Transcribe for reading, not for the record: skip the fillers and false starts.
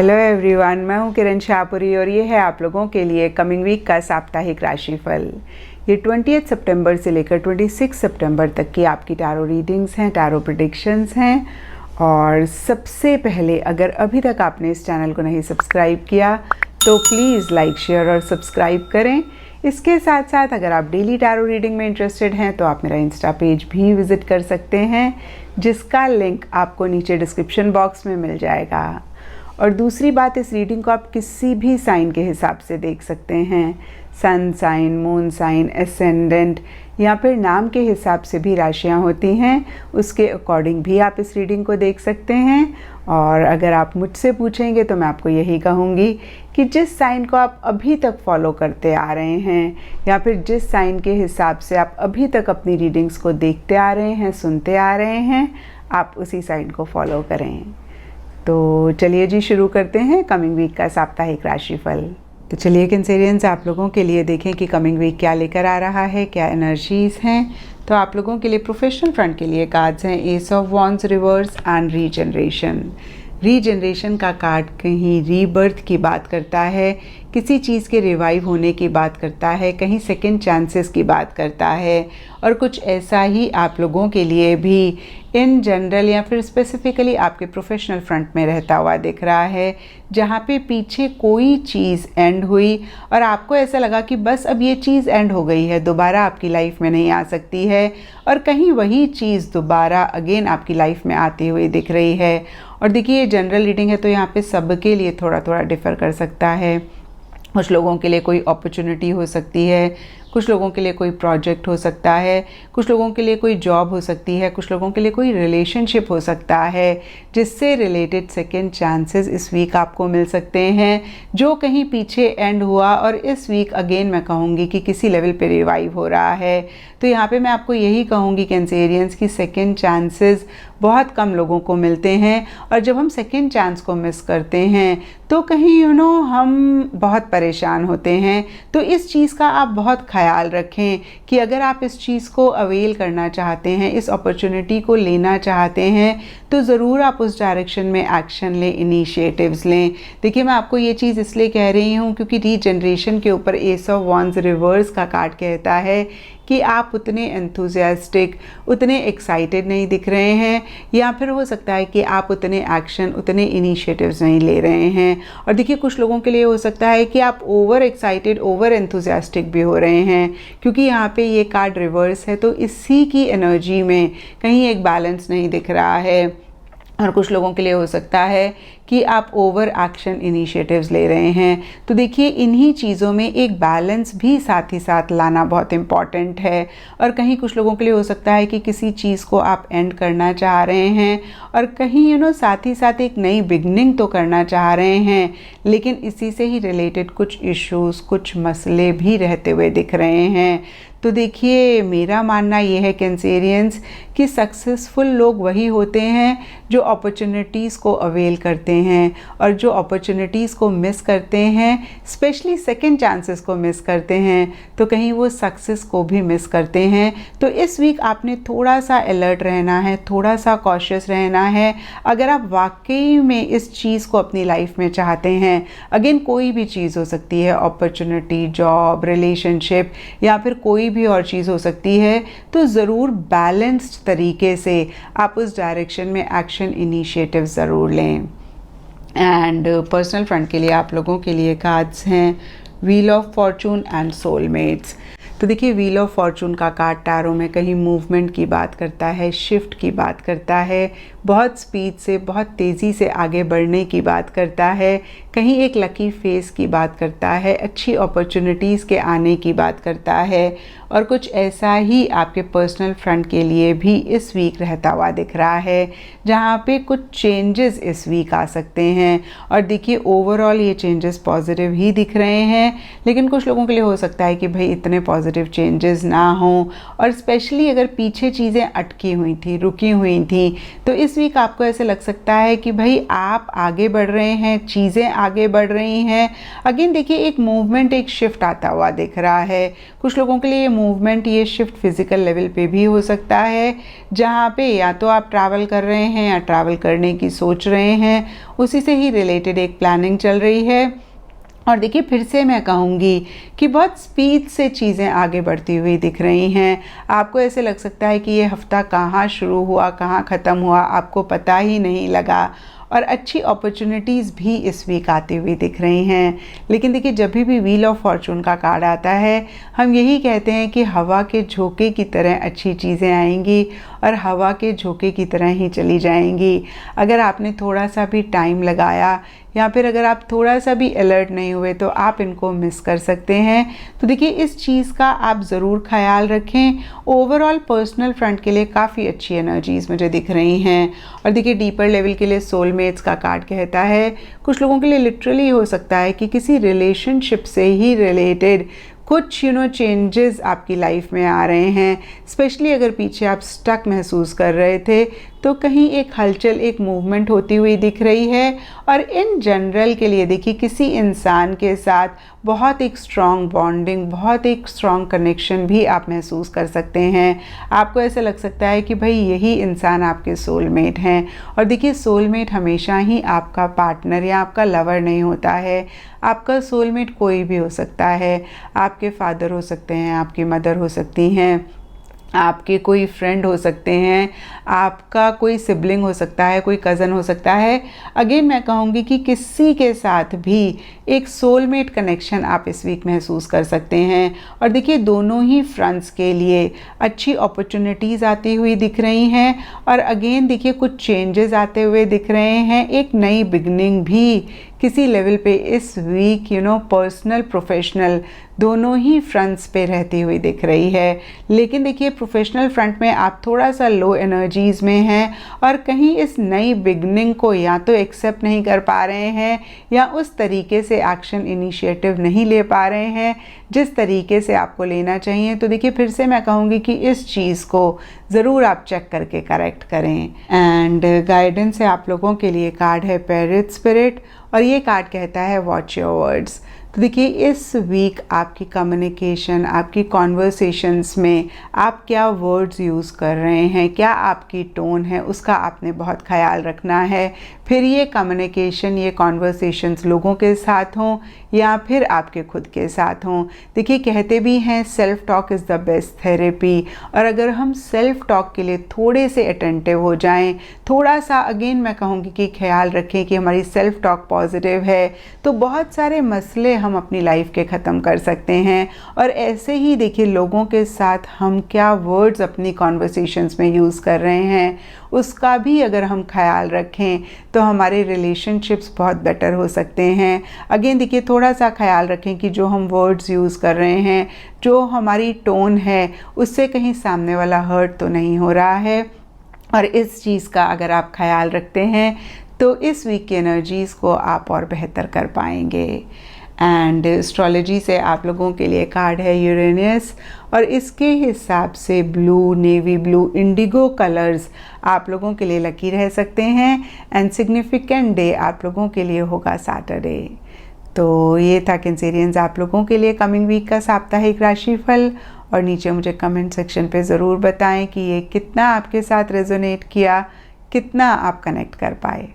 Hello everyone, मैं हूं किरण शाहपुरी और ये है आप लोगों के लिए कमिंग वीक का साप्ताहिक राशिफल। ये 20 सितंबर से लेकर 26 सितंबर तक की आपकी टैरो रीडिंग्स हैं, टैरो प्रेडिक्शंस हैं। और सबसे पहले, अगर अभी तक आपने इस चैनल को नहीं सब्सक्राइब किया तो प्लीज़ लाइक, शेयर और सब्सक्राइब करें। इसके साथ साथ अगर आप डेली टैरो रीडिंग में इंटरेस्टेड हैं तो आप मेरा इंस्टा पेज भी विज़िट कर सकते हैं, जिसका लिंक आपको नीचे डिस्क्रिप्शन बॉक्स में मिल जाएगा। और दूसरी बात, इस रीडिंग को आप किसी भी साइन के हिसाब से देख सकते हैं। Sun sign, moon sign, ascendant या फिर नाम के हिसाब से भी राशियां होती हैं, उसके अकॉर्डिंग भी आप इस रीडिंग को देख सकते हैं। और अगर आप मुझसे पूछेंगे तो मैं आपको यही कहूँगी कि जिस साइन को आप अभी तक फॉलो करते आ रहे हैं या फिर जिस साइन के हिसाब से आप अभी तक अपनी रीडिंग्स को देखते आ रहे हैं, सुनते आ रहे हैं, आप उसी साइन को फॉलो करें। तो चलिए जी, शुरू करते हैं कमिंग वीक का साप्ताहिक राशिफल। तो चलिए कैंसेरियंस, आप लोगों के लिए देखें कि कमिंग वीक क्या लेकर आ रहा है, क्या एनर्जीज हैं। तो आप लोगों के लिए प्रोफेशनल फ्रंट के लिए कार्ड्स हैं S of wands reverse and regeneration. Regeneration का कार्ड कहीं रीबर्थ की बात करता है, किसी चीज़ के रिवाइव होने की बात करता है, कहीं सेकंड चांसेस की बात करता है। और कुछ ऐसा ही आप लोगों के लिए भी इन जनरल या फिर स्पेसिफिकली आपके प्रोफेशनल फ्रंट में रहता हुआ दिख रहा है, जहाँ पे पीछे कोई चीज़ एंड हुई और आपको ऐसा लगा कि बस अब ये चीज़ एंड हो गई है, दोबारा आपकी लाइफ में नहीं आ सकती है। और कहीं वही चीज़ दोबारा अगेन आपकी लाइफ में आती हुई दिख रही है। और देखिए, ये जनरल रीडिंग है तो यहाँ पे सबके लिए थोड़ा थोड़ा डिफ़र कर सकता है। कुछ लोगों के लिए कोई अपॉर्चुनिटी हो सकती है, कुछ लोगों के लिए कोई प्रोजेक्ट हो सकता है, कुछ लोगों के लिए कोई जॉब हो सकती है, कुछ लोगों के लिए कोई रिलेशनशिप हो सकता है, जिससे रिलेटेड सेकंड चांसेस इस वीक आपको मिल सकते हैं, जो कहीं पीछे एंड हुआ और इस वीक अगेन मैं कहूँगी कि किसी लेवल पे रिवाइव हो रहा है। तो यहाँ पे मैं आपको यही कहूँगी कैंसेरियंस की सेकंड चांसेस बहुत कम लोगों को मिलते हैं। और जब हम सेकंड चांस को मिस करते हैं तो कहीं हम बहुत परेशान होते हैं। तो इस चीज़ का आप बहुत ख्याल रखें कि अगर आप इस चीज़ को अवेल करना चाहते हैं, इस अपॉर्चुनिटी को लेना चाहते हैं, तो ज़रूर आप उस डायरेक्शन में एक्शन लें, इनिशिएटिव्स लें। देखिए, मैं आपको ये चीज़ इसलिए कह रही हूँ क्योंकि रीजनरेशन के ऊपर एस ऑफ वॉन्ड्स रिवर्स का कार्ड कहता है कि आप उतने एंथुजियास्टिक, उतने एक्साइटेड नहीं दिख रहे हैं, या फिर हो सकता है कि आप उतने एक्शन, उतने इनिशिएटिव्स नहीं ले रहे हैं। और देखिए, कुछ लोगों के लिए हो सकता है कि आप ओवर एक्साइटेड, ओवर एंथुजियास्टिक भी हो रहे हैं, क्योंकि यहाँ पे ये कार्ड रिवर्स है। तो इसी की एनर्जी में कहीं एक बैलेंस नहीं दिख रहा है। और कुछ लोगों के लिए हो सकता है कि आप ओवर एक्शन इनिशिएटिव्स ले रहे हैं। तो देखिए, इन्हीं चीज़ों में एक बैलेंस भी साथ ही साथ लाना बहुत इम्पॉर्टेंट है। और कहीं कुछ लोगों के लिए हो सकता है कि किसी चीज़ को आप एंड करना चाह रहे हैं और कहीं साथ ही साथ एक नई बिगनिंग तो करना चाह रहे हैं, लेकिन इसी से ही रिलेटेड कुछ इश्यूज़, कुछ मसले भी रहते हुए दिख रहे हैं। तो देखिए, मेरा मानना ये है कैंसेरियंस कि सक्सेसफुल लोग वही होते हैं जो अपॉर्चुनिटीज़ को अवेल करते हैं, और जो अपॉर्चुनिटीज़ को मिस करते हैं, स्पेशली सेकंड चांसेस को मिस करते हैं, तो कहीं वो सक्सेस को भी मिस करते हैं। तो इस वीक आपने थोड़ा सा अलर्ट रहना है, थोड़ा सा कॉशियस रहना है। अगर आप वाकई में इस चीज़ को अपनी लाइफ में चाहते हैं, अगेन कोई भी चीज़ हो सकती है, अपॉर्चुनिटी, जॉब, रिलेशनशिप या फिर कोई भी और चीज़ हो सकती है, तो ज़रूर बैलेंस्ड तरीके से आप उस डायरेक्शन में एक्शन इनिशिएटिव ज़रूर लें। एंड पर्सनल फ्रंट के लिए आप लोगों के लिए कार्ड्स हैं wheel of Fortune and soulmates. तो देखिए, व्हील ऑफ फॉर्चून का कार्ड टैरो में कहीं मूवमेंट की बात करता है, शिफ्ट की बात करता है, बहुत स्पीड से, बहुत तेज़ी से आगे बढ़ने की बात करता है, कहीं एक लकी फेस की बात करता है, अच्छी अपॉर्चुनिटीज़ के आने की बात करता है। और कुछ ऐसा ही आपके पर्सनल फ्रंट के लिए भी इस वीक रहता हुआ दिख रहा है, जहाँ पे कुछ चेंजेस इस वीक आ सकते हैं। और देखिए, ओवरऑल ये चेंजेस पॉजिटिव ही दिख रहे हैं, लेकिन कुछ लोगों के लिए हो सकता है कि भाई इतने पॉजिटिव चेंजेस ना हों, और स्पेशली अगर पीछे चीज़ें अटकी हुई थी, रुकी हुई थी, तो इस वीक आपको ऐसे लग सकता है कि भाई आप आगे बढ़ रहे हैं, चीज़ें आगे बढ़ रही हैं। अगेन देखिए एक मूवमेंट, एक शिफ्ट आता हुआ दिख रहा है। कुछ लोगों के लिए ये मूवमेंट, ये शिफ्ट फिजिकल लेवल पे भी हो सकता है, जहाँ पे या तो आप ट्रैवल कर रहे हैं या ट्रैवल करने की सोच रहे हैं, उसी से ही रिलेटेड एक प्लानिंग चल रही है। और देखिए फिर से मैं कहूँगी कि बहुत स्पीड से चीज़ें आगे बढ़ती हुई दिख रही हैं। आपको ऐसे लग सकता है कि ये हफ़्ता कहाँ शुरू हुआ, कहाँ ख़त्म हुआ, आपको पता ही नहीं लगा। और अच्छी अपॉर्चुनिटीज़ भी इस वीक आती हुई दिख रही हैं। लेकिन देखिए जब भी व्हील ऑफ फॉर्चून का कार्ड आता है, हम यही कहते हैं कि हवा के झोंके की तरह अच्छी चीज़ें आएंगी और हवा के झोंके की तरह ही चली जाएंगी। अगर आपने थोड़ा सा भी टाइम लगाया या फिर अगर आप थोड़ा सा भी अलर्ट नहीं हुए तो आप इनको मिस कर सकते हैं। तो देखिए इस चीज़ का आप ज़रूर ख्याल रखें। ओवरऑल पर्सनल फ्रंट के लिए काफ़ी अच्छी एनर्जीज़ मुझे दिख रही हैं। और देखिए डीपर लेवल के लिए सोलमेट्स का कार्ड कहता है, कुछ लोगों के लिए लिटरली हो सकता है कि किसी रिलेशनशिप से ही रिलेटेड कुछ चेंजेस आपकी लाइफ में आ रहे हैं। स्पेशली अगर पीछे आप स्टक महसूस कर रहे थे तो कहीं एक हलचल, एक मूवमेंट होती हुई दिख रही है। और इन जनरल के लिए देखिए किसी इंसान के साथ बहुत एक स्ट्रॉन्ग बॉन्डिंग, बहुत एक स्ट्रॉन्ग कनेक्शन भी आप महसूस कर सकते हैं। आपको ऐसा लग सकता है कि भाई यही इंसान आपके सोलमेट हैं। और देखिए सोलमेट हमेशा ही आपका पार्टनर या आपका लवर नहीं होता है। आपका सोलमेट कोई भी हो सकता है। आपके फादर हो सकते हैं, आपकी मदर हो सकती हैं, आपके कोई फ्रेंड हो सकते हैं, आपका कोई सिबलिंग हो सकता है, कोई कज़न हो सकता है। अगेन मैं कहूँगी कि किसी के साथ भी एक सोलमेट कनेक्शन आप इस वीक महसूस कर सकते हैं। और देखिए दोनों ही फ्रंट्स के लिए अच्छी अपॉर्चुनिटीज़ आती हुई दिख रही हैं। और अगेन देखिए कुछ चेंजेस आते हुए दिख रहे हैं। एक नई बिगनिंग भी किसी लेवल पे इस वीक पर्सनल प्रोफेशनल दोनों ही फ्रंट्स पे रहती हुई दिख रही है। लेकिन देखिए प्रोफेशनल फ्रंट में आप थोड़ा सा लो एनर्जीज़ में हैं और कहीं इस नई बिगनिंग को या तो एक्सेप्ट नहीं कर पा रहे हैं या उस तरीके से एक्शन इनिशिएटिव नहीं ले पा रहे हैं जिस तरीके से आपको लेना चाहिए। तो देखिए फिर से मैं कहूँगी कि इस चीज़ को ज़रूर आप चेक करके करेक्ट करें। एंड गाइडेंस है आप लोगों के लिए कार्ड है पैरेट स्पिरिट और ये कार्ड कहता है वॉच योर वर्ड्स। तो देखिए इस वीक आपकी कम्युनिकेशन, आपकी कॉन्वर्सेशंस में आप क्या वर्ड्स यूज़ कर रहे हैं, क्या आपकी टोन है, उसका आपने बहुत ख्याल रखना है। फिर ये कम्युनिकेशन, ये कॉन्वर्सेशंस लोगों के साथ हों या फिर आपके खुद के साथ हों। देखिए कहते भी हैं self talk is the best therapy. और अगर हम सेल्फ टॉक के लिए थोड़े से अटेंटिव हो जाएं, थोड़ा सा अगेन मैं कहूँगी कि ख्याल रखें कि हमारी सेल्फ टॉक पॉजिटिव है, तो बहुत सारे मसले हम अपनी लाइफ के ख़त्म कर सकते हैं। और ऐसे ही देखिए लोगों के साथ हम क्या वर्ड्स अपनी कॉन्वर्सेशंस में यूज़ कर रहे हैं उसका भी अगर हम ख्याल रखें तो हमारे रिलेशनशिप्स बहुत बेटर हो सकते हैं। अगेन देखिए थोड़ा सा ख्याल रखें कि जो हम वर्ड्स यूज़ कर रहे हैं, जो हमारी टोन है, उससे कहीं सामने वाला हर्ट तो नहीं हो रहा है। और इस चीज़ का अगर आप ख्याल रखते हैं तो इस वीक की एनर्जीज़ को आप और बेहतर कर पाएंगे। एंड एस्ट्रोलॉजी से आप लोगों के लिए कार्ड है यूरेनियस और इसके हिसाब से blue, navy blue, Indigo colours आप लोगों के लिए लकी रह सकते हैं। एंड सिग्निफिकेंट डे आप लोगों के लिए होगा सैटरडे। तो ये था कैंसेरियंस आप लोगों के लिए कमिंग वीक का साप्ताहिक राशिफल। और नीचे मुझे कमेंट सेक्शन पे ज़रूर बताएं कि ये कितना आपके साथ रेजोनेट किया, कितना आप कनेक्ट कर पाए।